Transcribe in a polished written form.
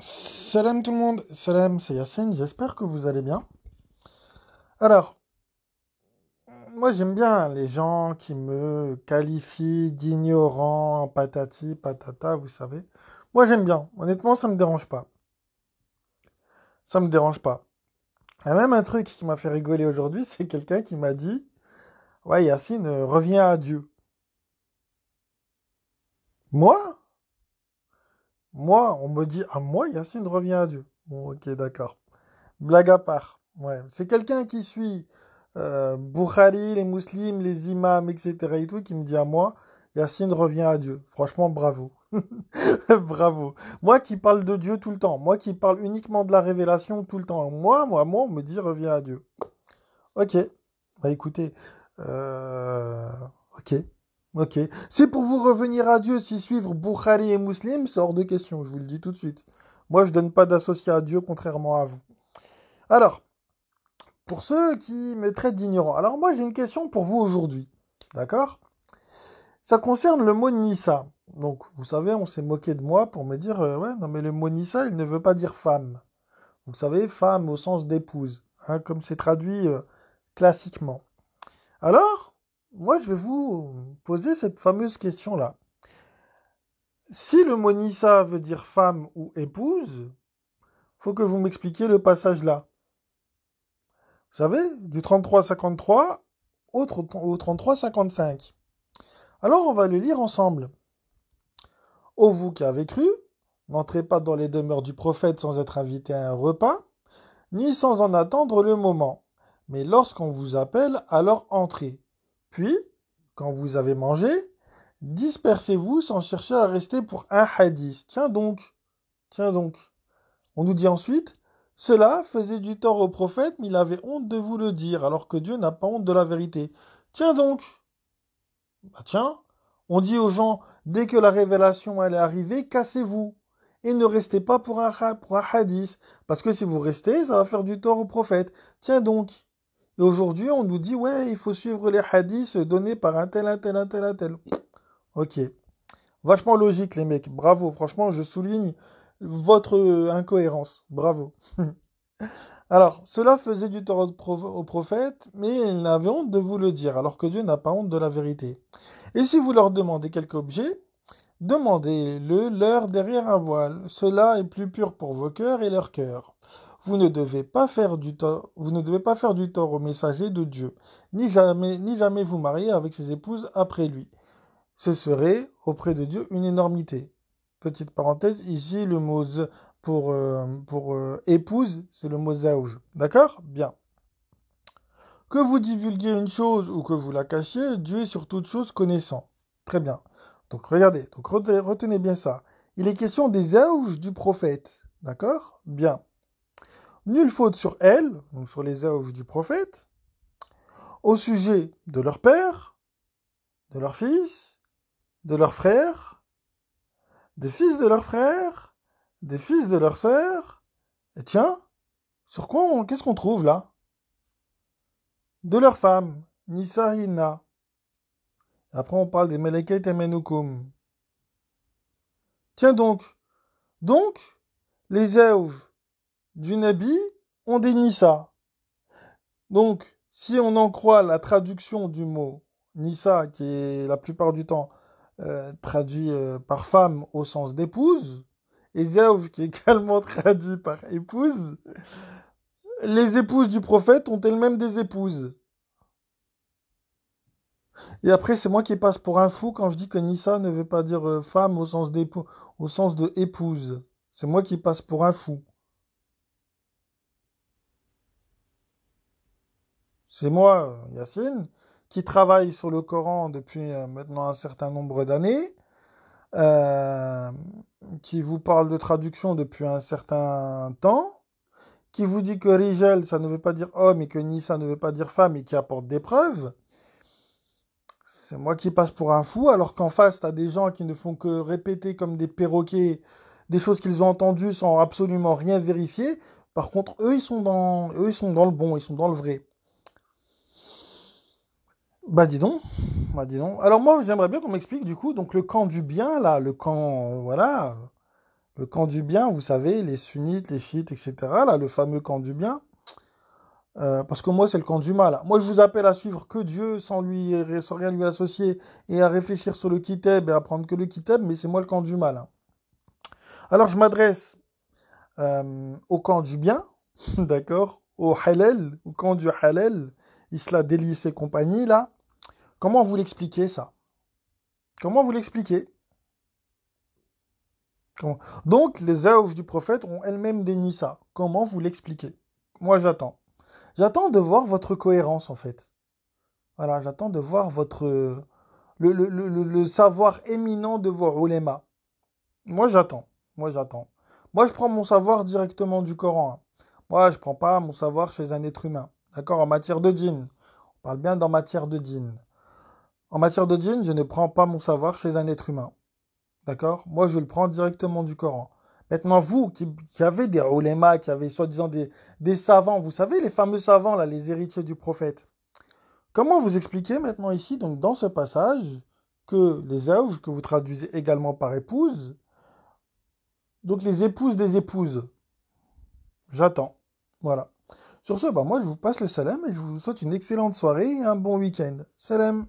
Salam tout le monde, salam, c'est Yacine, j'espère que vous allez bien. Alors, moi j'aime bien les gens qui me qualifient d'ignorant, patati, patata, vous savez. Moi j'aime bien, honnêtement ça me dérange pas. Ça me dérange pas. Il y a même un truc qui m'a fait rigoler aujourd'hui, c'est quelqu'un qui m'a dit, ouais Yacine, reviens à Dieu. Moi? Moi, on me dit, ah moi Yacine, reviens à Dieu. Bon ok d'accord. Blague à part. Ouais. C'est quelqu'un qui suit Bukhari, les musulmans, les imams, etc. et tout, qui me dit à moi, Yacine revient à Dieu. Franchement, bravo. Bravo. Moi qui parle de Dieu tout le temps, moi qui parle uniquement de la révélation tout le temps, moi, on me dit reviens à Dieu. Ok. Bah écoutez, euh, ok. Ok. C'est pour vous revenir à Dieu, si suivre Bukhari et Muslim, c'est hors de question, je vous le dis tout de suite. Moi, je donne pas d'associé à Dieu, contrairement à vous. Alors, pour ceux qui me traitent d'ignorant. Alors moi j'ai une question pour vous aujourd'hui. D'accord? Ça concerne le mot Nissa. Donc vous savez, on s'est moqué de moi pour me dire ouais, non mais le mot Nissa, il ne veut pas dire femme. Vous savez, femme au sens d'épouse, hein, comme c'est traduit classiquement. Alors, moi je vais vous poser cette fameuse question-là. Si le mot Nissa veut dire femme ou épouse, faut que vous m'expliquiez le passage là. Vous savez, du 33-53 au 33-55. Alors on va le lire ensemble. Ô vous qui avez cru, n'entrez pas dans les demeures du prophète sans être invité à un repas, ni sans en attendre le moment. Mais lorsqu'on vous appelle, alors entrez. Puis, quand vous avez mangé, dispersez-vous sans chercher à rester pour un hadith. Tiens donc, tiens donc. On nous dit ensuite, cela faisait du tort au prophète, mais il avait honte de vous le dire, alors que Dieu n'a pas honte de la vérité. Tiens donc, bah tiens, on dit aux gens, dès que la révélation elle est arrivée, cassez-vous. Et ne restez pas pour un hadith. Parce que si vous restez, ça va faire du tort au prophète. Tiens donc. Et aujourd'hui, on nous dit, ouais, il faut suivre les hadiths donnés par un tel, un tel, un tel, un tel. Ok. Vachement logique, les mecs. Bravo. Franchement, je souligne votre incohérence. Bravo. Alors, cela faisait du tort au prophète, mais il n'avait honte de vous le dire, alors que Dieu n'a pas honte de la vérité. Et si vous leur demandez quelque objet, demandez-le leur derrière un voile. Cela est plus pur pour vos cœurs et leurs cœurs. Vous ne devez pas faire du tort au messager de Dieu, ni jamais vous marier avec ses épouses après lui. Ce serait, auprès de Dieu, une énormité. Petite parenthèse, ici, le mot pour épouse, c'est le mot zaouj. D'accord? Bien. Que vous divulguiez une chose ou que vous la cachiez, Dieu est sur toute chose connaissant. Très bien. Donc regardez, donc retenez bien ça. Il est question des zaouj du prophète. D'accord? Bien. Nulle faute sur elles, donc sur les zaouj du prophète, au sujet de leur père, de leur fils, de leurs frères, des fils de leurs frères, des fils de leurs sœurs. Et tiens, sur quoi qu'est-ce qu'on trouve là? De leurs femmes, Nisa Hina. Après on parle des Meleket et Menukum. Tiens donc, les Zéouj du Nabi ont des Nissa. Donc, si on en croit la traduction du mot Nissa, qui est la plupart du temps traduit par femme au sens d'épouse, et Zéouj qui est également traduit par épouse, les épouses du prophète ont elles-mêmes des épouses. Et après, c'est moi qui passe pour un fou quand je dis que Nissa ne veut pas dire femme au sens de épouse. C'est moi qui passe pour un fou. C'est moi, Yacine, qui travaille sur le Coran depuis maintenant un certain nombre d'années, euh, qui vous parle de traduction depuis un certain temps, qui vous dit que Rijal, ça ne veut pas dire homme et que Nissa ne veut pas dire femme et qui apporte des preuves. C'est moi qui passe pour un fou, alors qu'en face, t'as des gens qui ne font que répéter comme des perroquets des choses qu'ils ont entendues sans absolument rien vérifier. Par contre, eux, ils sont dans le bon, ils sont dans le vrai. Bah dis donc, bah dis donc. Alors moi, j'aimerais bien qu'on m'explique du coup, donc le camp du bien là, le camp, voilà, Le camp du bien, vous savez, les sunnites, les chiites, etc. Là, le fameux camp du bien. Parce que moi, c'est le camp du mal. Moi, je vous appelle à suivre que Dieu sans rien lui associer et à réfléchir sur le kitab et à prendre que le kitab, mais c'est moi le camp du mal, hein. Alors, je m'adresse au camp du bien, d'accord, au halal, au camp du halal, Isla Délice et compagnie, là. Comment vous l'expliquez, ça? Comment vous l'expliquez? Comment- Donc, les œuvres du prophète ont elles-mêmes déni ça. Comment vous l'expliquez? Moi, j'attends. J'attends de voir votre cohérence, en fait. Voilà, j'attends de voir le savoir éminent de vos ulémas. Moi, j'attends. Moi, j'attends. Moi, je prends mon savoir directement du Coran, hein. Moi, je prends pas mon savoir chez un être humain. D'accord? En matière de djinn. On parle bien d'en matière de djinn. En matière de djinn, je ne prends pas mon savoir chez un être humain. D'accord? Moi, je le prends directement du Coran. Maintenant, vous, qui avez des ulémas, qui avez soi-disant des savants, vous savez, les fameux savants, là, les héritiers du prophète. Comment vous expliquez maintenant ici, donc dans ce passage, que les œuvres, que vous traduisez également par épouse, donc les épouses des épouses, j'attends. Voilà. Sur ce, bah moi je vous passe le salam et je vous souhaite une excellente soirée et un bon week-end. Salam.